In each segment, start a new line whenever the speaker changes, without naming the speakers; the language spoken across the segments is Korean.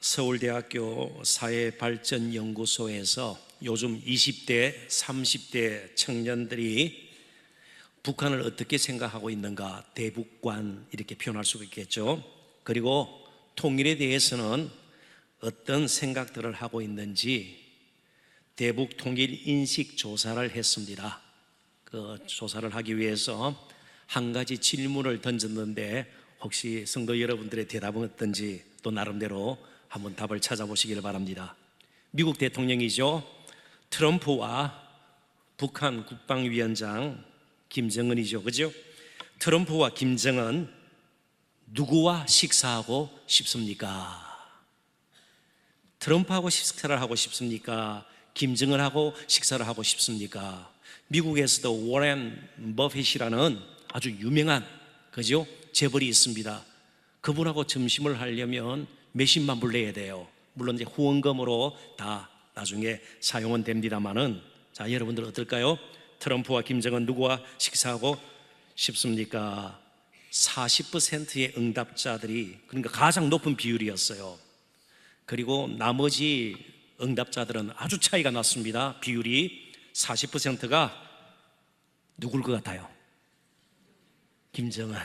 서울대학교 사회발전연구소에서 요즘 20대, 30대 청년들이 북한을 어떻게 생각하고 있는가, 대북관 이렇게 표현할 수가 있겠죠. 그리고 통일에 대해서는 어떤 생각들을 하고 있는지 대북 통일 인식 조사를 했습니다. 그 조사를 하기 위해서 한 가지 질문을 던졌는데 혹시 성도 여러분들의 대답은 어떤지 또 나름대로 한번 답을 찾아보시길 바랍니다. 미국 대통령이죠. 트럼프와 북한 국방위원장 김정은이죠. 그죠? 트럼프와 김정은 누구와 식사하고 싶습니까? 트럼프하고 식사를 하고 싶습니까? 김정은하고 식사를 하고 싶습니까? 미국에서도 워렌 버핏이라는 아주 유명한 그죠? 재벌이 있습니다. 그분하고 점심을 하려면 몇십만 불 내야 돼요. 물론 이제 후원금으로 다 나중에 사용은 됩니다만은, 자, 여러분들 어떨까요? 트럼프와 김정은 누구와 식사하고 싶습니까? 40%의 응답자들이, 그러니까 가장 높은 비율이었어요. 그리고 나머지 응답자들은 아주 차이가 났습니다. 비율이 40%가 누굴 것 같아요? 김정은.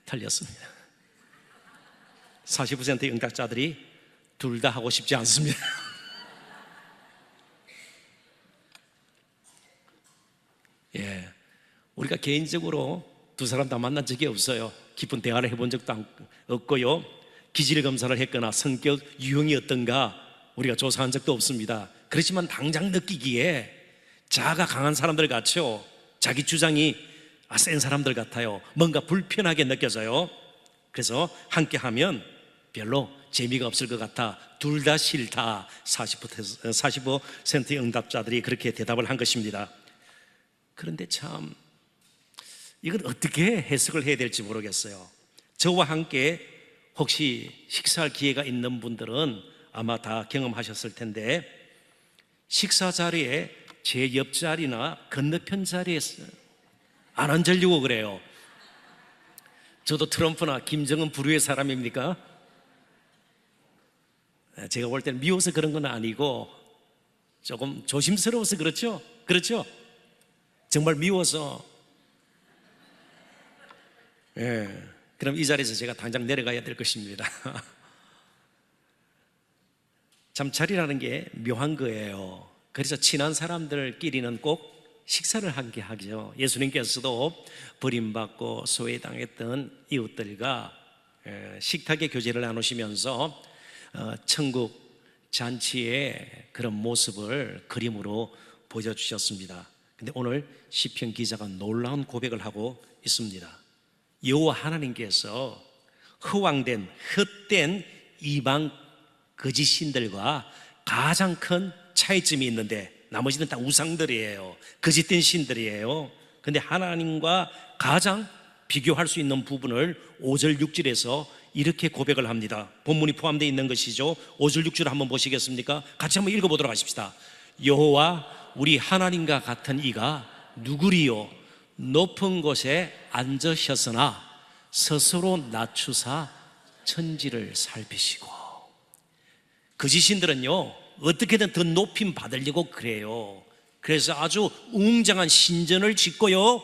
틀렸습니다. 40%의 응답자들이 둘 다 하고 싶지 않습니다. 우리가 개인적으로 두 사람 다 만난 적이 없어요. 깊은 대화를 해본 적도 없고요. 기질 검사를 했거나 성격 유형이 어떤가 우리가 조사한 적도 없습니다. 그렇지만 당장 느끼기에 자아가 강한 사람들 같죠. 자기 주장이 센 사람들 같아요. 뭔가 불편하게 느껴져요. 그래서 함께 하면 별로 재미가 없을 것 같아 둘 다 싫다. 45%의 응답자들이 그렇게 대답을 한 것입니다. 그런데 참 이건 어떻게 해석을 해야 될지 모르겠어요. 저와 함께 혹시 식사할 기회가 있는 분들은 아마 다 경험하셨을 텐데, 식사 자리에 제 옆자리나 건너편 자리에 안 앉으려고 그래요. 저도 트럼프나 김정은 부류의 사람입니까? 제가 볼 때는 미워서 그런 건 아니고 조금 조심스러워서 그렇죠? 그렇죠? 정말 미워서. 그럼 이 자리에서 제가 당장 내려가야 될 것입니다. 참 자리라는 게 묘한 거예요. 그래서 친한 사람들끼리는 꼭 식사를 함께 하죠. 예수님께서도 버림받고 소외당했던 이웃들과 식탁의 교제를 나누시면서 천국 잔치의 그런 모습을 그림으로 보여주셨습니다. 근데 오늘 시편 기자가 놀라운 고백을 하고 있습니다. 여호와 하나님께서 허황된 헛된 이방 거짓 신들과 가장 큰 차이점이 있는데, 나머지는 다 우상들이에요. 거짓된 신들이에요. 근데 하나님과 가장 비교할 수 있는 부분을 5절 6절에서 이렇게 고백을 합니다. 본문이 포함되어 있는 것이죠. 5절 6절 한번 보시겠습니까? 같이 한번 읽어보도록 하십시다. 여호와 우리 하나님과 같은 이가 누구리요? 높은 곳에 앉으셨으나 스스로 낮추사 천지를 살피시고. 거짓신들은요 어떻게든 더 높임 받으려고 그래요. 그래서 아주 웅장한 신전을 짓고요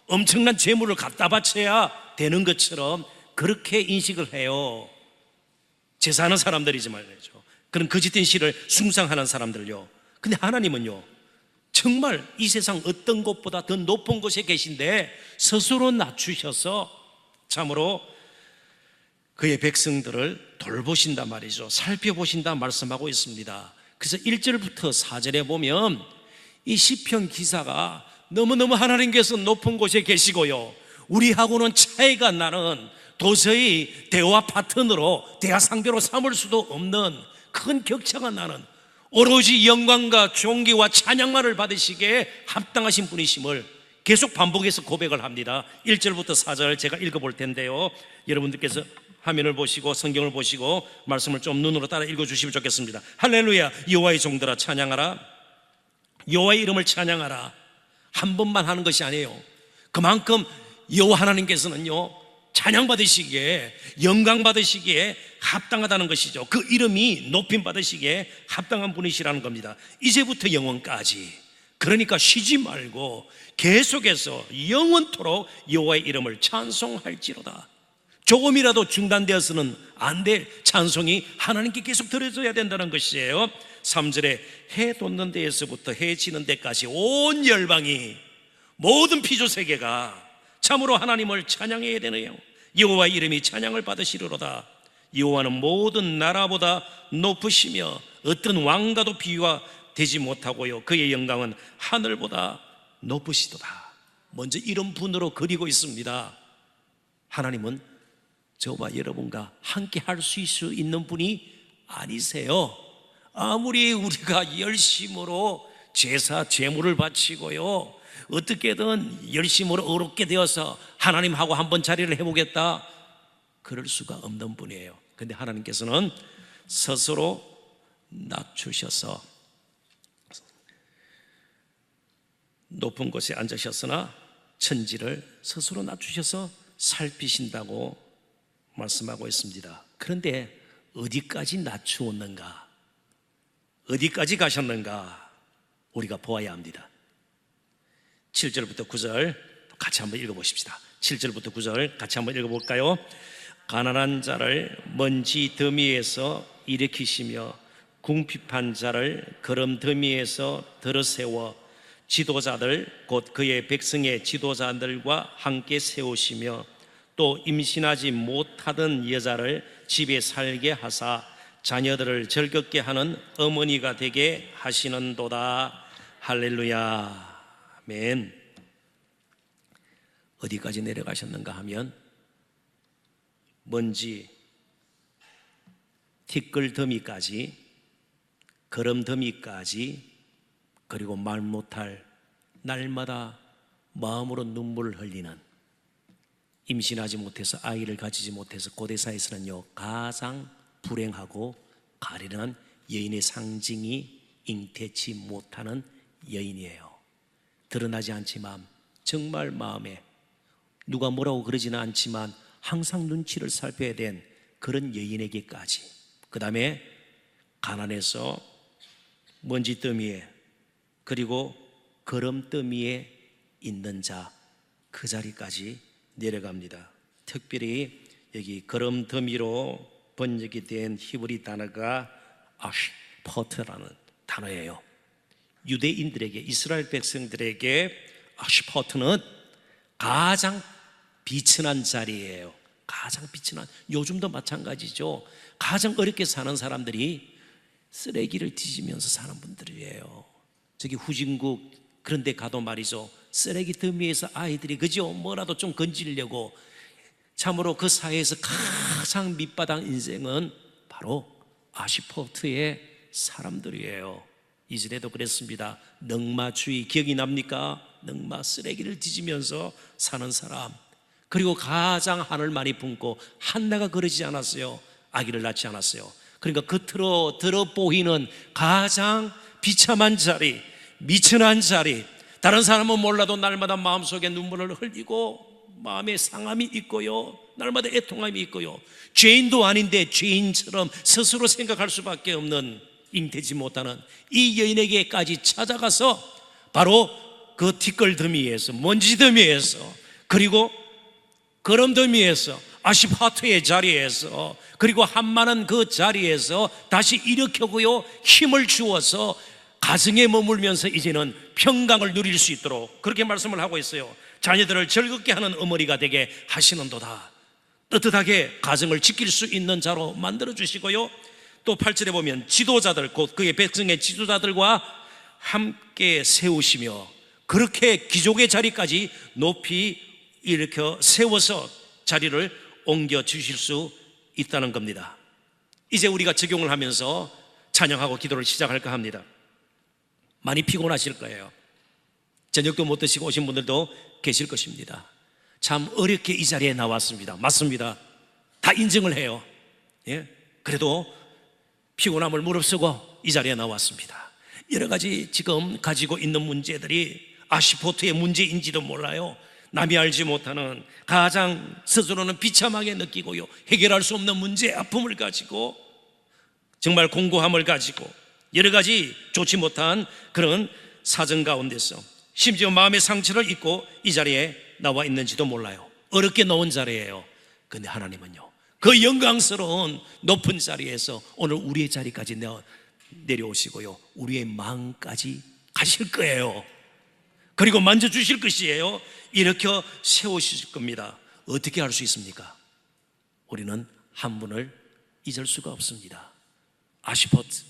엄청난 재물을 갖다 바쳐야 되는 것처럼 그렇게 인식을 해요. 제사하는 사람들이지 말이죠. 그런 거짓된 신을 숭상하는 사람들요. 근데 하나님은요 정말 이 세상 어떤 곳보다 더 높은 곳에 계신데 스스로 낮추셔서 참으로 그의 백성들을 돌보신단 말이죠. 살펴보신다 말씀하고 있습니다. 그래서 1절부터 4절에 보면 이 시편 기사가 너무너무 하나님께서 높은 곳에 계시고요 우리하고는 차이가 나는, 도저히 대화 파트너로 대화 상대로 삼을 수도 없는 큰 격차가 나는, 오로지 영광과 존귀와 찬양만을 받으시기에 합당하신 분이심을 계속 반복해서 고백을 합니다. 1절부터 4절 제가 읽어볼 텐데요, 여러분들께서 화면을 보시고 성경을 보시고 말씀을 좀 눈으로 따라 읽어주시면 좋겠습니다. 할렐루야. 여호와의 종들아 찬양하라. 여호와의 이름을 찬양하라. 한 번만 하는 것이 아니에요. 그만큼 여호와 하나님께서는요 찬양 받으시기에, 영광 받으시기에 합당하다는 것이죠. 그 이름이 높임 받으시기에 합당한 분이시라는 겁니다. 이제부터 영원까지. 그러니까 쉬지 말고 계속해서 영원토록 여호와의 이름을 찬송할지로다. 조금이라도 중단되어서는 안 될 찬송이 하나님께 계속 들어져야 된다는 것이에요. 3절에 해 돋는 데에서부터 해 지는 데까지 온 열방이, 모든 피조세계가 참으로 하나님을 찬양해야 되네요. 여호와의 이름이 찬양을 받으시리로다. 여호와는 모든 나라보다 높으시며 어떤 왕과도 비교가 되지 못하고요, 그의 영광은 하늘보다 높으시도다. 먼저 이런 분으로 그리고 있습니다. 하나님은 저와 여러분과 함께 할 수 있는 분이 아니세요. 아무리 우리가 열심으로 제사 제물을 바치고요, 어떻게든 열심으로 어렵게 되어서 하나님하고 한번 자리를 해보겠다, 그럴 수가 없는 분이에요. 근데 하나님께서는 스스로 낮추셔서 높은 곳에 앉으셨으나 천지를 스스로 낮추셔서 살피신다고 말씀하고 있습니다. 그런데 어디까지 낮추었는가, 어디까지 가셨는가 우리가 보아야 합니다. 7절부터 9절 같이 한번 읽어보십시다. 7절부터 9절 같이 한번 읽어볼까요? 가난한 자를 먼지 더미에서 일으키시며 궁핍한 자를 거름 더미에서 들어세워 지도자들 곧 그의 백성의 지도자들과 함께 세우시며 또 임신하지 못하던 여자를 집에 살게 하사 자녀들을 즐겁게 하는 어머니가 되게 하시는도다. 할렐루야. 아멘. 어디까지 내려가셨는가 하면 먼지 티끌더미까지, 거름더미까지, 그리고 말 못할, 날마다 마음으로 눈물을 흘리는, 임신하지 못해서 아이를 가지지 못해서 고대사에서는요 가장 불행하고 가련한 여인의 상징이 잉태치 못하는 여인이에요. 드러나지 않지만 정말 마음에, 누가 뭐라고 그러지는 않지만 항상 눈치를 살펴야 된 그런 여인에게까지, 그 다음에 가난해서 먼지더미에 그리고 거름더미에 있는 자, 그 자리까지 내려갑니다. 특별히 여기 거름더미로 번역이 된 히브리 단어가 아시퍼트라는 단어예요. 유대인들에게, 이스라엘 백성들에게 아시퍼트는 가장 비천한 자리예요. 가장 비천한, 요즘도 마찬가지죠. 가장 어렵게 사는 사람들이 쓰레기를 뒤지면서 사는 분들이에요. 저기 후진국 그런 데 가도 말이죠, 쓰레기 더미에서 아이들이 그죠, 뭐라도 좀 건지려고. 참으로 그 사회에서 가장 밑바닥 인생은 바로 아시포트의 사람들이에요. 이전에도 그랬습니다. 넝마주의 기억이 납니까? 넝마, 쓰레기를 뒤지면서 사는 사람. 그리고 가장 한을 많이 품고 한나가 그러지 않았어요. 아기를 낳지 않았어요. 그러니까 겉으로 들어 보이는 가장 비참한 자리, 미천한 자리, 다른 사람은 몰라도 날마다 마음속에 눈물을 흘리고 마음에 상함이 있고요, 날마다 애통함이 있고요, 죄인도 아닌데 죄인처럼 스스로 생각할 수밖에 없는, 잉태지 못하는 이 여인에게까지 찾아가서 바로 그 티끌더미에서, 먼지더미에서, 그리고 거름더미에서, 아시파트의 자리에서, 그리고 한많은 그 자리에서 다시 일으켜고요, 힘을 주어서 가정에 머물면서 이제는 평강을 누릴 수 있도록 그렇게 말씀을 하고 있어요. 자녀들을 즐겁게 하는 어머니가 되게 하시는도다. 떳떳하게 가정을 지킬 수 있는 자로 만들어 주시고요, 또 8절에 보면 지도자들 곧 그의 백성의 지도자들과 함께 세우시며, 그렇게 귀족의 자리까지 높이 일으켜 세워서 자리를 옮겨 주실 수 있다는 겁니다. 이제 우리가 적용을 하면서 찬양하고 기도를 시작할까 합니다. 많이 피곤하실 거예요. 저녁도 못 드시고 오신 분들도 계실 것입니다. 참 어렵게 이 자리에 나왔습니다. 맞습니다. 다 인정을 해요. 예? 그래도 피곤함을 무릅쓰고 이 자리에 나왔습니다. 여러 가지 지금 가지고 있는 문제들이 아시포트의 문제인지도 몰라요. 남이 알지 못하는 가장 스스로는 비참하게 느끼고요, 해결할 수 없는 문제, 아픔을 가지고 정말 공고함을 가지고 여러 가지 좋지 못한 그런 사정 가운데서 심지어 마음의 상처를 입고 이 자리에 나와 있는지도 몰라요. 어렵게 놓은 자리예요. 근데 하나님은요, 그 영광스러운 높은 자리에서 오늘 우리의 자리까지 내려오시고요, 우리의 마음까지 가실 거예요. 그리고 만져주실 것이에요. 일으켜 세우실 겁니다. 어떻게 할 수 있습니까? 우리는 한 분을 잊을 수가 없습니다. 아시포트,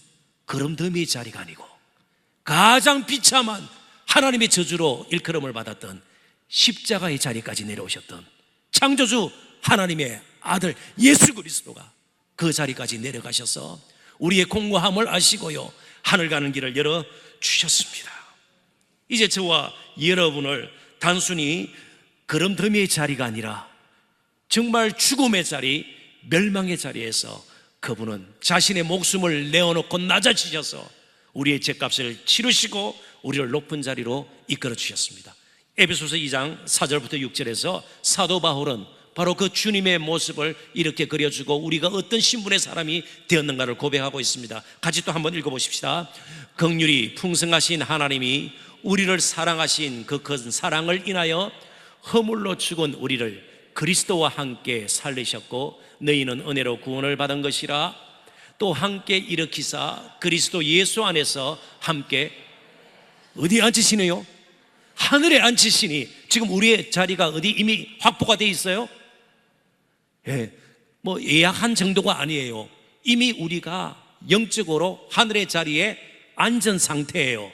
그럼더미의 자리가 아니고 가장 비참한 하나님의 저주로 일컬음을 받았던 십자가의 자리까지 내려오셨던 창조주 하나님의 아들 예수 그리스도가 그 자리까지 내려가셔서 우리의 공고함을 아시고요, 하늘 가는 길을 열어주셨습니다. 이제 저와 여러분을 단순히 그럼더미의 자리가 아니라 정말 죽음의 자리, 멸망의 자리에서 그분은 자신의 목숨을 내어놓고 낮아지셔서 우리의 죄값을 치르시고 우리를 높은 자리로 이끌어 주셨습니다. 에베소서 2장 4절부터 6절에서 사도 바울은 바로 그 주님의 모습을 이렇게 그려주고 우리가 어떤 신분의 사람이 되었는가를 고백하고 있습니다. 같이 또 한번 읽어보십시다. 긍휼이 풍성하신 하나님이 우리를 사랑하신 그 큰 사랑을 인하여 허물로 죽은 우리를 그리스도와 함께 살리셨고 너희는 은혜로 구원을 받은 것이라. 또 함께 일으키사 그리스도 예수 안에서 함께 어디 앉으시네요? 하늘에 앉으시니 지금 우리의 자리가 어디 이미 확보가 돼 있어요? 뭐 예약한 정도가 아니에요. 이미 우리가 영적으로 하늘의 자리에 앉은 상태예요.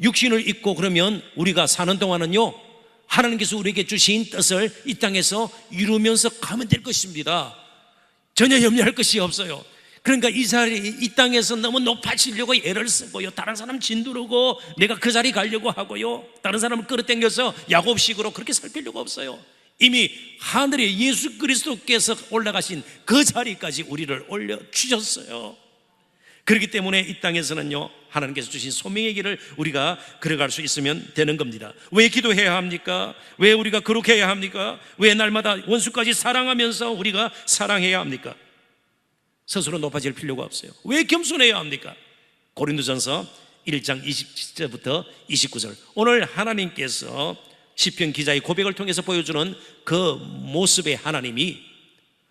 육신을 입고 그러면 우리가 사는 동안은요, 하나님께서 우리에게 주신 뜻을 이 땅에서 이루면서 가면 될 것입니다. 전혀 염려할 것이 없어요. 그러니까 이 땅에서 너무 높아지려고 애를 쓰고요, 다른 사람 진두르고 내가 그 자리 가려고 하고요, 다른 사람을 끌어당겨서 야곱식으로 그렇게 살 필요가 없어요. 이미 하늘에 예수 그리스도께서 올라가신 그 자리까지 우리를 올려주셨어요. 그렇기 때문에 이 땅에서는요, 하나님께서 주신 소명의 길을 우리가 걸어갈 수 있으면 되는 겁니다. 왜 기도해야 합니까? 왜 우리가 거룩해야 합니까? 왜 날마다 원수까지 사랑하면서 우리가 사랑해야 합니까? 스스로 높아질 필요가 없어요. 왜 겸손해야 합니까? 고린도전서 1장 20절부터 29절, 오늘 하나님께서 시편 기자의 고백을 통해서 보여주는 그 모습의 하나님이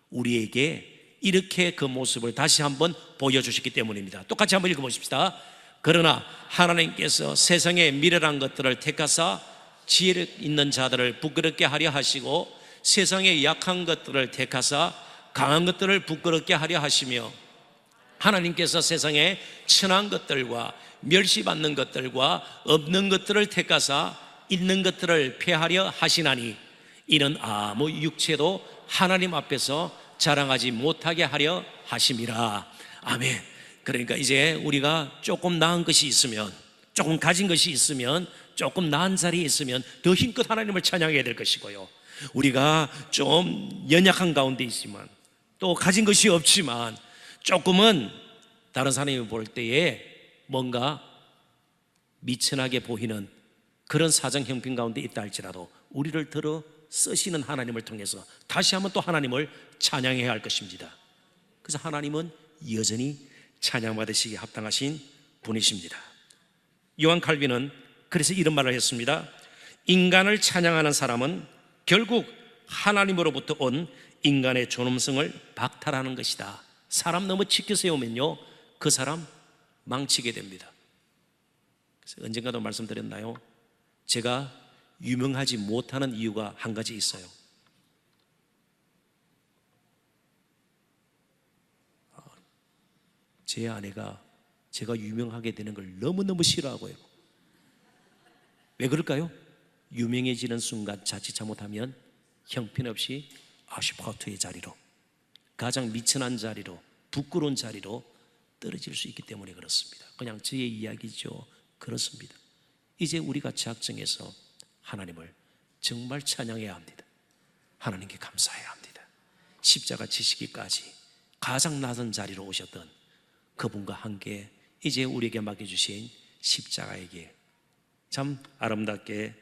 우리에게 이렇게 그 모습을 다시 한번 보여주셨기 때문입니다. 똑같이 한번 읽어보십시다. 그러나 하나님께서 세상의 미련한 것들을 택하사 지혜 있는 자들을 부끄럽게 하려 하시고 세상의 약한 것들을 택하사 강한 것들을 부끄럽게 하려 하시며 하나님께서 세상의 천한 것들과 멸시받는 것들과 없는 것들을 택하사 있는 것들을 폐하려 하시나니 이는 아무 육체도 하나님 앞에서 자랑하지 못하게 하려 하심이라. 아멘. 그러니까 이제 우리가 조금 나은 것이 있으면, 조금 가진 것이 있으면, 조금 나은 자리에 있으면 더 힘껏 하나님을 찬양해야 될 것이고요, 우리가 좀 연약한 가운데 있지만 또 가진 것이 없지만 조금은 다른 사람이 볼 때에 뭔가 미천하게 보이는 그런 사정 형편 가운데 있다 할지라도 우리를 들어 쓰시는 하나님을 통해서 다시 한번 또 하나님을 찬양해야 할 것입니다. 그래서 하나님은 여전히 찬양받으시기에 합당하신 분이십니다. 요한 칼빈은 그래서 이런 말을 했습니다. 인간을 찬양하는 사람은 결국 하나님으로부터 온 인간의 존엄성을 박탈하는 것이다. 사람 너무 치켜 세우면요, 그 사람 망치게 됩니다. 그래서 언젠가도 말씀드렸나요? 제가 유명하지 못하는 이유가 한 가지 있어요. 제 아내가 제가 유명하게 되는 걸 너무너무 싫어하고요. 왜 그럴까요? 유명해지는 순간 자칫 잘못하면 형편없이 아슈파트의 자리로, 가장 미천한 자리로, 부끄러운 자리로 떨어질 수 있기 때문에 그렇습니다. 그냥 저의 이야기죠. 그렇습니다. 이제 우리가 작정해서 하나님을 정말 찬양해야 합니다. 하나님께 감사해야 합니다. 십자가 지시기까지 가장 낮은 자리로 오셨던 그분과 함께 이제 우리에게 맡겨주신 십자가의 길 참 아름답게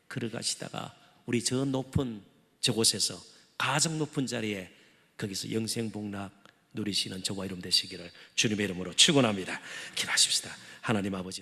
걸어가시다가 우리 저 높은 저곳에서 가장 높은 자리에 거기서 영생복락 누리시는 저와 여러분 되시기를 주님의 이름으로 축원합니다. 기도하십시다. 하나님 아버지,